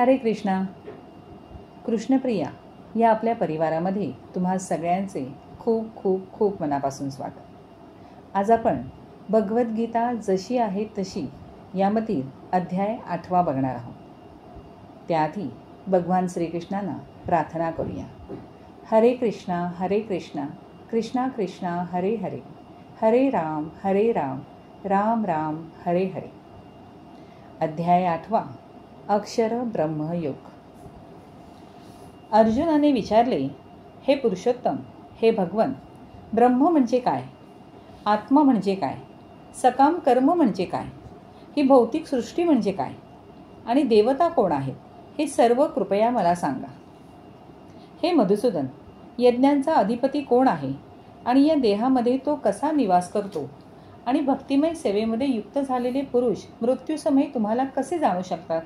हरे कृष्णा. कृष्णप्रिया या आपल्या परिवारामध्ये तुम्हा सगळ्यांचे खूप खूप खूप मनापासून स्वागत. आज आपण भगवद्गीता जशी आहे तशी यामधील अध्याय 8 बघणार आहोत. त्याआधी भगवान श्रीकृष्णांना प्रार्थना करूया. हरे कृष्णा कृष्णा कृष्णा हरे हरे, हरे राम राम राम हरे हरे. अध्याय 8 अक्षर ब्रह्मयोग. अर्जुनाने विचारले, हे पुरुषोत्तम, हे भगवन, ब्रह्म म्हणजे काय? आत्मा म्हणजे काय? सकाम कर्म म्हणजे काय? ही भौतिक सृष्टी म्हणजे काय? आणि देवता कोण आहेत? हे सर्व कृपया मला सांगा. हे मधुसूदन, यज्ञांचा अधिपती कोण आहे? आणि या देहामध्ये तो कसा निवास करतो? आणि भक्तिमय सेवेमध्ये युक्त झालेले पुरुष मृत्यूसमयी तुम्हाला कसे जाणू शकतात?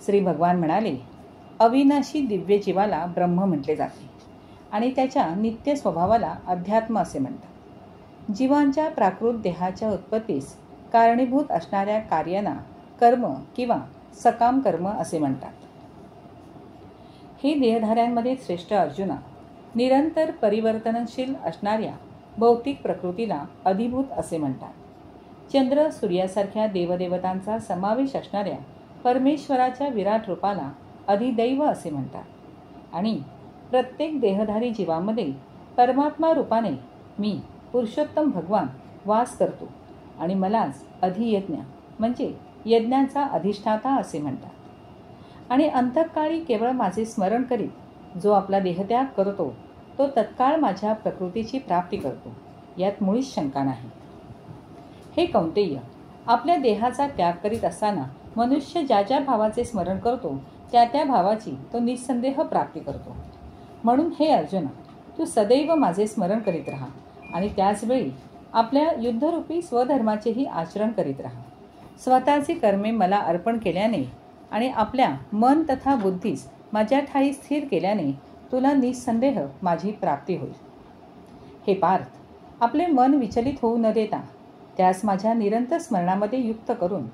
श्री भगवान म्हणाले, अविनाशी दिव्य जीवाला ब्रह्म म्हटले जाते आणि त्याच्या नित्य स्वभावाला अध्यात्म असे म्हणतात. जीवांच्या प्राकृत देहाच्या उत्पत्तीस कारणीभूत असणाऱ्या कार्यांना कर्म किंवा सकाम कर्म असे म्हणतात. हे देहधाऱ्यांमध्ये श्रेष्ठ अर्जुना, निरंतर परिवर्तनशील असणाऱ्या भौतिक प्रकृतीला अधिभूत असे म्हणतात. चंद्र सूर्यासारख्या देवदेवतांचा समावेश असणाऱ्या परमेश्वराच्या विराट रूपाला अधिदैव असे म्हणतात. आणि प्रत्येक देहधारी जीवामध्ये परमात्मा रूपाने मी पुरुषोत्तम भगवान वास करतो आणि मलाच अधियज्ञ म्हणजे यज्ञांचा अधिष्ठाता असे म्हणतात. आणि अंतःकाळी केवळ माझे स्मरण करीत जो आपला देहत्याग करतो तो तत्काळ माझ्या प्रकृतीची प्राप्ती करतो, यात मुळीच शंका नाही. हे कौंतेय, आपल्या देहाचा त्याग करीत असताना मनुष्य ज्या ज्या भावाचे स्मरण करतो त्या त्या भावाची तो निस्संदेह प्राप्ती करतो. म्हणून हे अर्जुना, तू सदैव माझे स्मरण करीत राहा आणि त्याचवेळी आपल्या युद्धरूपी स्वधर्माचेही आचरण करीत राहा. स्वतःची कर्मे मला अर्पण केल्याने आणि आपल्या मन तथा बुद्धीस माझ्या ठाई स्थिर केल्याने तुला निस्संदेह माझी प्राप्ती होईल. हे पार्थ, आपले मन विचलित होऊ न देता त्यास माझ्या निरंतर स्मरणामध्ये युक्त करून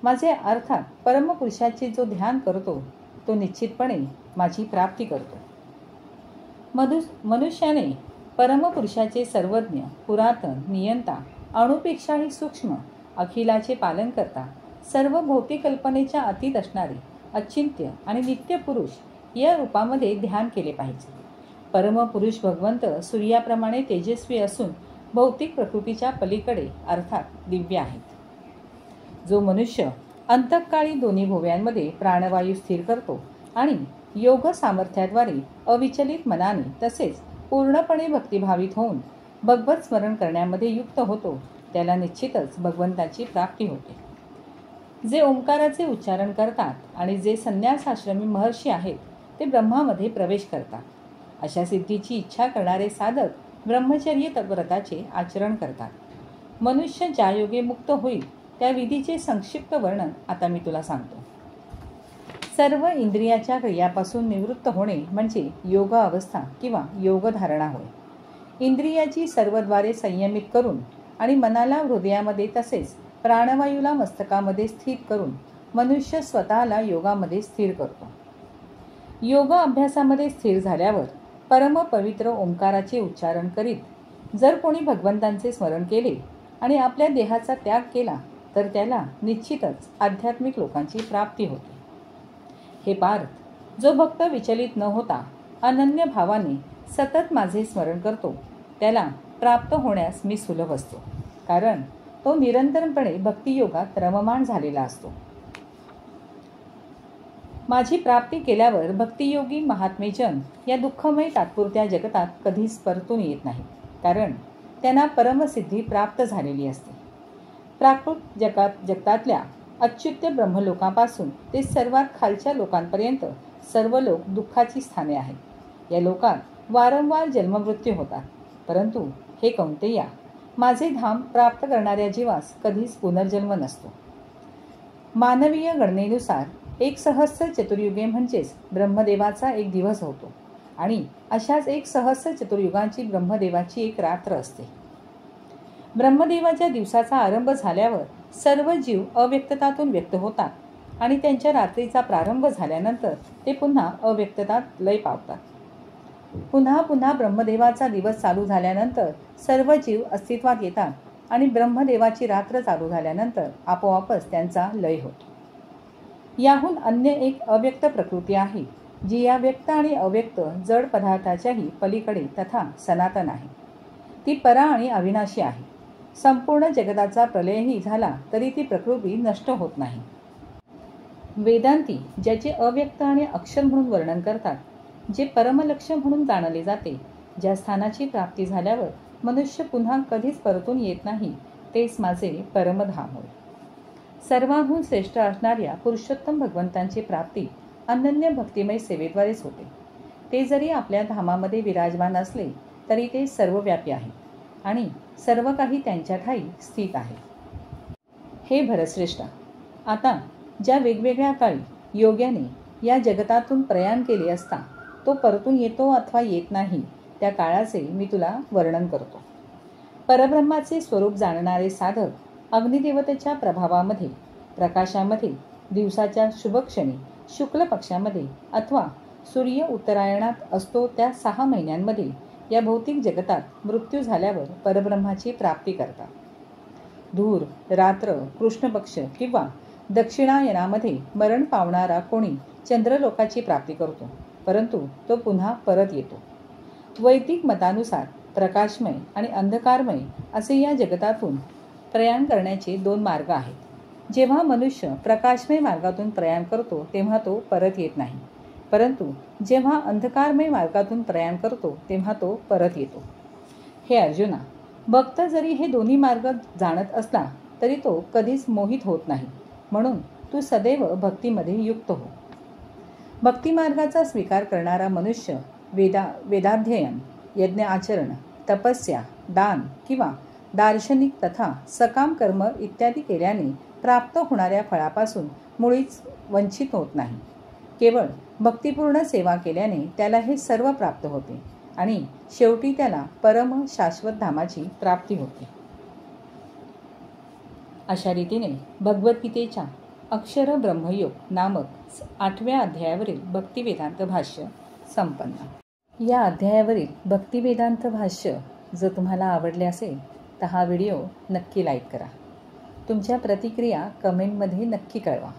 माझे अर्थात परमपुरुषाचे जो ध्यान करतो तो निश्चितपणे माझी प्राप्ती करतो. मनुष्याने परमपुरुषाचे सर्वज्ञ, पुरातन, नियंता, अणुपेक्षाही सूक्ष्म, अखिलाचे पालन करता, सर्व भौतिक कल्पनेच्या अतीत असणारे अचिंत्य आणि नित्य पुरुष या रूपामध्ये ध्यान केले पाहिजे. परमपुरुष भगवंत सूर्याप्रमाणे तेजस्वी असून भौतिक प्रकृतीच्या पलीकडे अर्थात दिव्य आहेत. जो मनुष्य अंतःकाळी दोन्ही भोव्यांमध्ये प्राणवायू स्थिर करतो आणि योग सामर्थ्याद्वारे अविचलित मनाने तसेच पूर्णपणे भक्तिभावित होऊन भगवत स्मरण करण्यामध्ये युक्त होतो त्याला निश्चितच भगवंताची प्राप्ती होते. जे ओंकाराचे उच्चारण करतात आणि जे संन्यासाश्रमी महर्षी आहेत ते ब्रह्मामध्ये प्रवेश करतात. अशा सिद्धीची इच्छा करणारे साधक ब्रह्मचर्य व्रताचे आचरण करतात. मनुष्य ज्या योगे मुक्त होईल त्या विधीचे संक्षिप्त वर्णन आता मी तुला सांगतो. सर्व इंद्रियाच्या क्रियापासून निवृत्त होणे म्हणजे योग अवस्था किंवा योगधारणा होय. इंद्रियाची सर्वद्वारे संयमित करून आणि मनाला हृदयामध्ये तसेच प्राणवायूला मस्तकामध्ये स्थिर करून मनुष्य स्वतःला योगामध्ये स्थिर करतो. योग अभ्यासामध्ये स्थिर झाल्यावर परमपवित्र ओंकाराचे उच्चारण करीत जर कोणी भगवंतांचे स्मरण केले आणि आपल्या देहाचा त्याग केला तर त्याला निश्चितच आध्यात्मिक लोकांची प्राप्ती होते. हे पार्थ, जो भक्त विचलित न होता अनन्य भावाने सतत माझे स्मरण करतो त्याला प्राप्त होण्यास मी सुलभ असतो, कारण तो निरंतरपणे भक्तियोगात रममाण झालेला असतो. माझी प्राप्ती केल्यावर भक्तियोगी महात्मेजन या दुःखमय तात्पुरत्या जगतात कधीच परतून येत नाही, कारण त्यांना परमसिद्धी प्राप्त झालेली असते. प्राकृत जगतातल्या अच्युत्य ब्रह्मलोकापासून ते सर्वात खालच्या लोकांपर्यंत सर्व लोक दुःखाची स्थाने आहेत. या लोकात वारंवार जन्ममृत्यू होतात, परंतु हे कौंतेया, माझे धाम प्राप्त करणाऱ्या जीवास कधीच पुनर्जन्म नसतो. मानवीय गणनेनुसार 1,000,000 चतुर्युगे म्हणजेच ब्रह्मदेवाचा एक दिवस होतो आणि अशाच 1,000,000 चतुर्युगांची ब्रह्मदेवाची एक रात्र असते. ब्रह्मदेवाच्या दिवसाचा आरंभ झाल्यावर सर्व जीव अव्यक्ततातून व्यक्त होतात आणि त्यांच्या रात्रीचा प्रारंभ झाल्यानंतर ते पुन्हा अव्यक्ततात लय पावतात. पुन्हा पुन्हा ब्रह्मदेवाचा दिवस चालू झाल्यानंतर सर्व जीव अस्तित्वात येतात आणि ब्रह्मदेवाची रात्र चालू झाल्यानंतर आपोआपच त्यांचा लय होतो. याहून अन्य एक अव्यक्त प्रकृती आहे, जी या व्यक्त आणि अव्यक्त जड पदार्थाच्याही पलीकडे तथा सनातन आहे. ती परा आणि अविनाशी आहे. संपूर्ण जगताचा प्रलयही झाला तरी ती प्रकृती नष्ट होत नाही. वेदांती ज्याचे अव्यक्त आणि अक्षर म्हणून वर्णन करतात, जे परमलक्ष्य म्हणून जाणले जाते, ज्या स्थानाची प्राप्ती झाल्यावर मनुष्य पुन्हा कधीच परतून येत नाही, तेच माझे परमधाम होय. सर्वांहून श्रेष्ठ असणाऱ्या पुरुषोत्तम भगवंतांची प्राप्ती अनन्य भक्तिमय सेवेद्वारेच होते. ते जरी आपल्या धामामध्ये विराजमान असले तरी ते सर्वव्यापी आहे आणि सर्व काही त्यांच्या ठाई स्थित आहे. हे भरतश्रेष्ठा, आता ज्या वेगवेगळ्या काळी योग्याने या जगतातून प्रयाण केले असता तो परतून येतो अथवा येत नाही, त्या काळाचे मी तुला वर्णन करतो. परब्रह्माचे स्वरूप जाणणारे साधक अग्निदेवतेच्या प्रभावामध्ये, प्रकाशामध्ये, दिवसाच्या शुभक्षणी, शुक्ल पक्षामध्ये अथवा सूर्य उत्तरायणात असतो त्या 6 महिन्यांमध्ये या भौतिक जगतात मृत्यू झाल्यावर परब्रह्माची प्राप्ती करतात. धूर, रात्र, कृष्ण पक्ष किंवा दक्षिणायनामध्ये मरण पावणारा कोणी चंद्रलोकाची प्राप्ती करतो, परंतु तो पुन्हा परत येतो. वैदिक मतानुसार प्रकाशमय आणि अंधकारमय असे या जगतातून प्रयाण करण्याचे 2 मार्ग आहेत. जेव्हा मनुष्य प्रकाशमय मार्गातून प्रयाण करतो तेव्हा तो परत येत नाही, परंतु जेव्हा अंधकारमय मार्गातून प्रयाण करतो तेव्हा तो परत येतो. हे अर्जुना, भक्त जरी हे दोन्ही मार्ग जाणत असला तरी तो कधीच मोहित होत नाही. म्हणून तू सदैव भक्तीमध्ये युक्त हो. भक्तिमार्गाचा स्वीकार करणारा मनुष्य वेदाध्ययन, यज्ञ आचरण, तपस्या, दान किंवा दार्शनिक तथा सकाम कर्म इत्यादी केल्याने प्राप्त होणाऱ्या फळापासून मुळीच वंचित होत नाही. केवळ भक्तिपूर्ण सेवा केल्याने त्याला हे सर्व प्राप्त होते आणि शेवटी त्याला परम शाश्वत धामाची प्राप्ती होते. अशा रीतीने भगवद्गीतेच्या अक्षर ब्रह्मयोग नामक 8व्या अध्यायावरील भक्तिवेदांत भाष्य संपन्न. या अध्यायावरील भक्तिवेदांत भाष्य जर तुम्हाला आवडले असेल तर हा व्हिडिओ नक्की लाईक करा. तुमच्या प्रतिक्रिया कमेंटमध्ये नक्की कळवा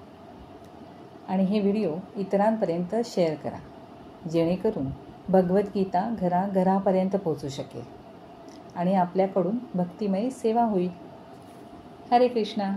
आणि हे व्हिडिओ इतरांपर्यंत शेअर करा, जेणेकरून भगवद्गीता घराघरापर्यंत पोहोचू शकेल आणि आपल्याकडून भक्तिमय सेवा होईल. हरे कृष्णा.